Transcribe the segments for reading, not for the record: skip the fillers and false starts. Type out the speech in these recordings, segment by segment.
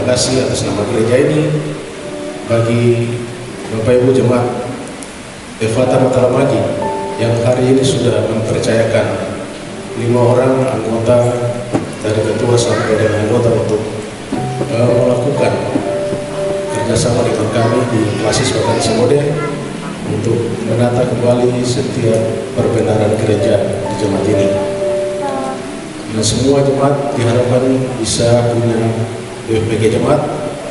terima kasih atas nama gereja ini bagi Bapak Ibu Jemaat Efata Matalamagi yang hari ini sudah mempercayakan 5 orang anggota dari ketua sampai dengan anggota untuk melakukan kerjasama dengan kami di Klasis Organisasi Modern untuk menata kembali setiap perbenaran gereja di jemaat ini. Dan semua jemaat diharapkan bisa punya BPG jemaat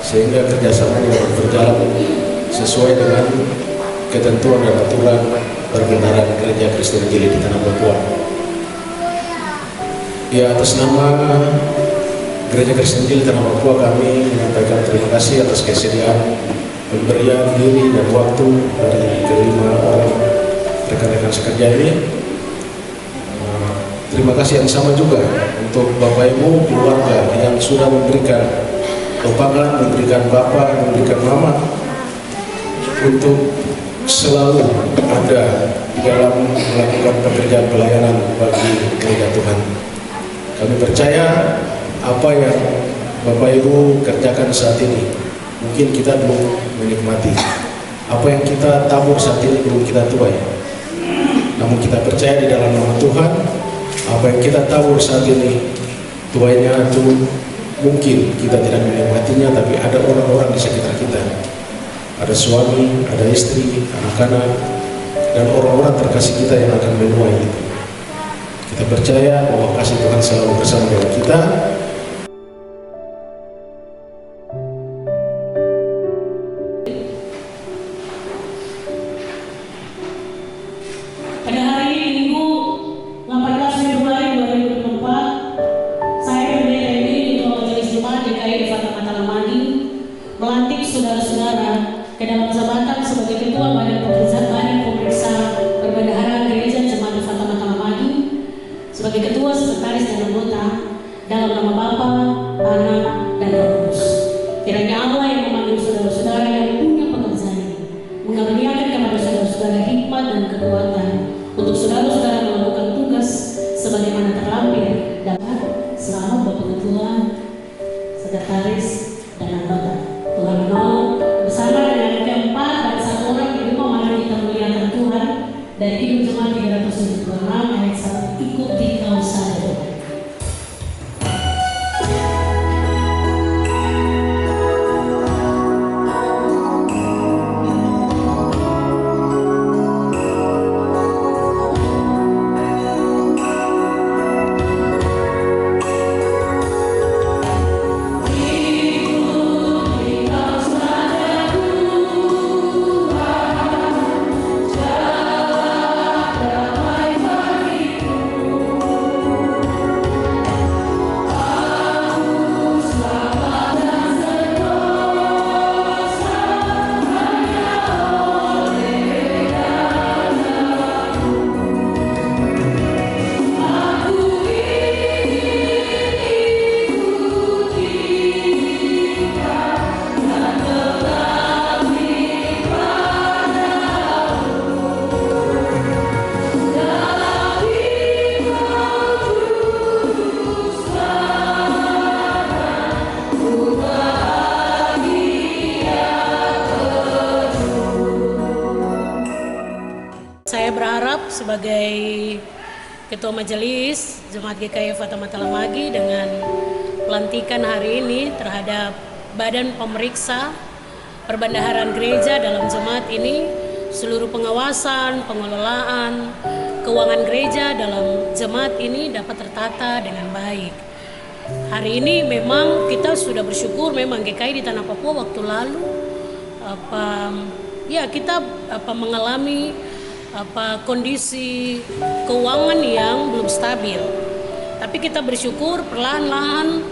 sehingga kerjasamanya berjalan sesuai dengan ketentuan dan aturan perbenaran Gereja Kristen Injil di Tanah Papua. Ya, atas nama Gereja Kristen Injil Tanah Papua kami menyampaikan terima kasih atas kesediaan pemberian diri dan waktu dari kelima orang rekan-rekan sekerja ini. Terima kasih yang sama juga untuk Bapak Ibu keluarga yang sudah memberikan topangan, memberikan bapak, memberikan mama untuk selalu ada di dalam melakukan pekerjaan pelayanan bagi gereja Tuhan. Kami percaya apa yang Bapak Ibu kerjakan saat ini mungkin kita belum menikmati. Apa yang kita tabur saat ini belum kita tuai. Namun kita percaya di dalam nama Tuhan, apa yang kita tabur saat ini tuainya itu mungkin kita tidak menikmatinya, tapi ada orang-orang di sekitar kita. Ada suami, ada istri, anak-anak, dan orang-orang terkasih kita yang akan menuai itu. Kita percaya bahwa kasih Tuhan selalu bersama dengan kita. Pada hari ini Minggu 18 Februari 2024, saya pendeta ini Ketua Majelis Jemaat GKI Efata Matalamagi melantik saudara-saudara ke dalam jabatan sebagai Ketua Badan Pemeriksa Perbendaharaan Gereja Jemaat Efata Matalamagi, sebagai Ketua, Sekretaris dan anggota dalam nama Bapa, Anak, dan Roh Kudus. Kiranya Allah yang memanggil saudara-saudara yang punya pekerjaan ini mengaruniakan kepada saudara-saudara hikmat dan kekuatan untuk saudara-saudara melakukan tugas sebagaimana terlampir dan selamat Bapak Ketua, Sekretaris, dan anggota. Tuhan menolong bersama dengan keempat dan satu orang di rumah mana kita muliakan Tuhan dan hidup jemaat 376 ayat 1 ikuti kau saja. Saya berharap sebagai Ketua Majelis Jemaat GKI Efata Matalamagi dengan pelantikan hari ini terhadap Badan Pemeriksa Perbendaharaan Gereja dalam jemaat ini, seluruh pengawasan, pengelolaan, keuangan gereja dalam jemaat ini dapat tertata dengan baik. Hari ini memang kita sudah bersyukur, memang GKI di Tanah Papua waktu lalu kita mengalami kondisi keuangan yang belum stabil. Tapi kita bersyukur perlahan-lahan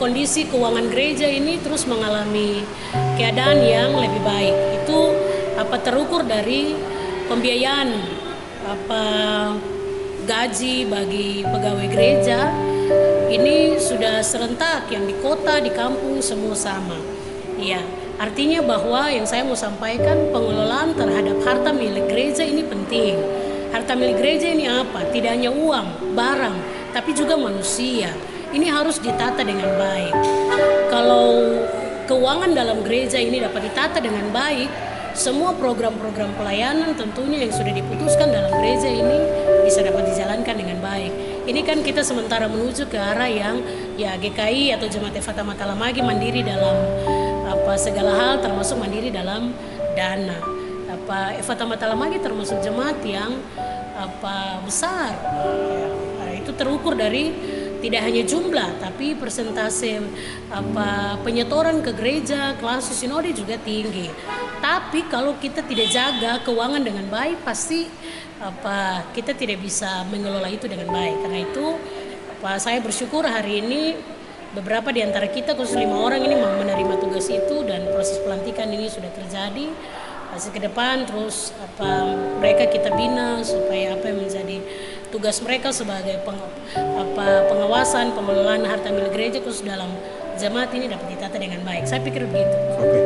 kondisi keuangan gereja ini terus mengalami keadaan yang lebih baik. Itu terukur dari pembiayaan gaji bagi pegawai gereja ini sudah serentak, yang di kota, di kampung semua sama. Ya, artinya bahwa yang saya mau sampaikan, pengelolaan terhadap harta milik gereja ini penting. Harta milik gereja ini apa? Tidak hanya uang, barang, tapi juga manusia. Ini harus ditata dengan baik. kalau keuangan dalam gereja ini dapat ditata dengan baik, semua program-program pelayanan tentunya yang sudah diputuskan dalam gereja ini bisa dapat dijalankan dengan baik. Ini kan kita sementara menuju ke arah yang ya GKI atau Jemaat Effatah Matalamagi mandiri dalam segala hal, termasuk mandiri dalam dana. Effatah Matalamagi termasuk jemaat yang besar. Itu terukur dari tidak hanya jumlah, tapi persentase penyetoran ke gereja, kelas sinode juga tinggi. Tapi kalau kita tidak jaga keuangan dengan baik, pasti kita tidak bisa mengelola itu dengan baik. Karena itu saya bersyukur hari ini beberapa di antara kita, khusus 5 orang ini mau menerima tugas itu, dan proses pelantikan ini sudah terjadi. Ke depan terus mereka kita bina supaya apa yang menjadi tugas mereka sebagai pengawasan pengelolaan harta milik gereja khusus dalam jemaat ini dapat ditata dengan baik. Saya pikir begitu. Oke.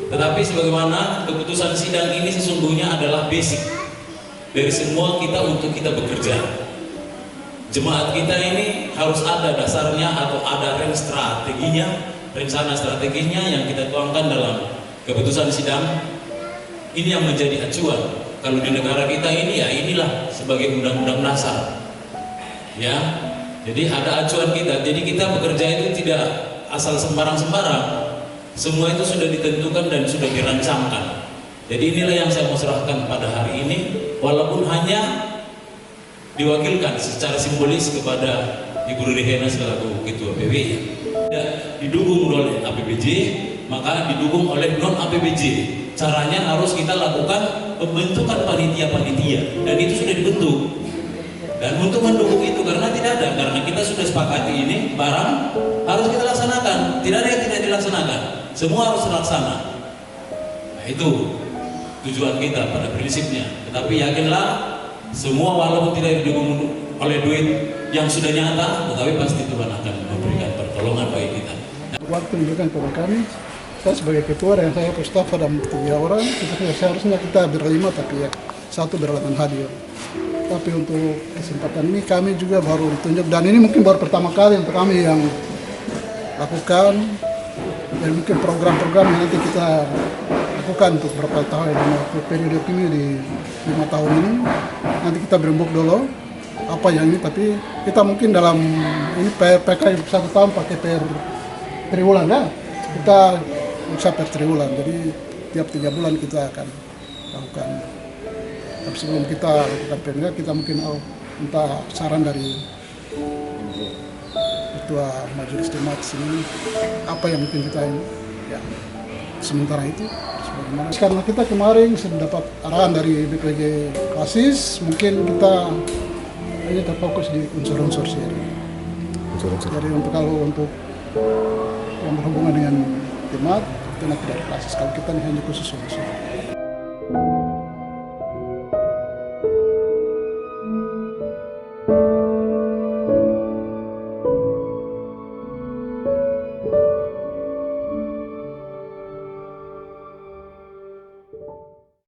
Tetapi sebagaimana keputusan sidang ini sesungguhnya adalah basic dari semua kita untuk kita bekerja. Jemaat kita ini harus ada dasarnya atau ada rencana strateginya yang kita tuangkan dalam keputusan sidang. Ini yang menjadi acuan. Kalau di negara kita ini ya inilah sebagai undang-undang dasar. Ya, jadi ada acuan kita. Jadi kita bekerja itu tidak asal sembarang-sembarang. Semua itu sudah ditentukan dan sudah dirancangkan. Jadi inilah yang saya mau serahkan pada hari ini, walaupun hanya diwakilkan secara simbolis kepada Ibu Rihena selaku Ketua PWI. Tidak didukung oleh APBJ, maka didukung oleh non APBJ. Caranya harus kita lakukan pembentukan panitia-panitia, dan itu sudah dibentuk. Dan untuk mendukung itu karena karena kita sudah sepakati ini barang harus kita laksanakan. Tidak ada yang tidak dilaksanakan. Semua harus terlaksana. Nah, itu tujuan kita pada prinsipnya. Tetapi yakinlah semua walaupun tidak didukung oleh duit yang sudah nyata, tetapi pasti Tuhan akan memberikan pertolongan. perjuangan bagi kita. Waktu diberikan kepada kami, saya sebagai ketua dan saya staf ada 3 orang, seharusnya kita berlima tapi ya 1 berhalangan hadir. Tapi untuk kesempatan ini kami juga baru ditunjuk dan ini mungkin baru pertama kali untuk kami yang lakukan dan mungkin program-program yang nanti kita lakukan untuk beberapa tahun dan waktu periode ini di 5 tahun ini nanti kita berembuk dulu apa yang ini, tapi kita mungkin dalam ini PK 1 tahun pakai per triwulan ya, kita bisa per triwulan, jadi tiap 3 bulan kita akan lakukan. Tapi sebelum kita lakukan PNK, kita mungkin minta saran dari Ketua Majelis Jemaat sini apa yang mungkin kita ya sementara itu sebagaimana. Karena kita kemarin sudah dapat arahan dari BPJ Klasis, mungkin kita ini terfokus di unsur-unsur seri. Jadi untuk yang berhubungan dengan jemaat, kita tidak Klasis. Kalau kita ini hanya khusus unsur.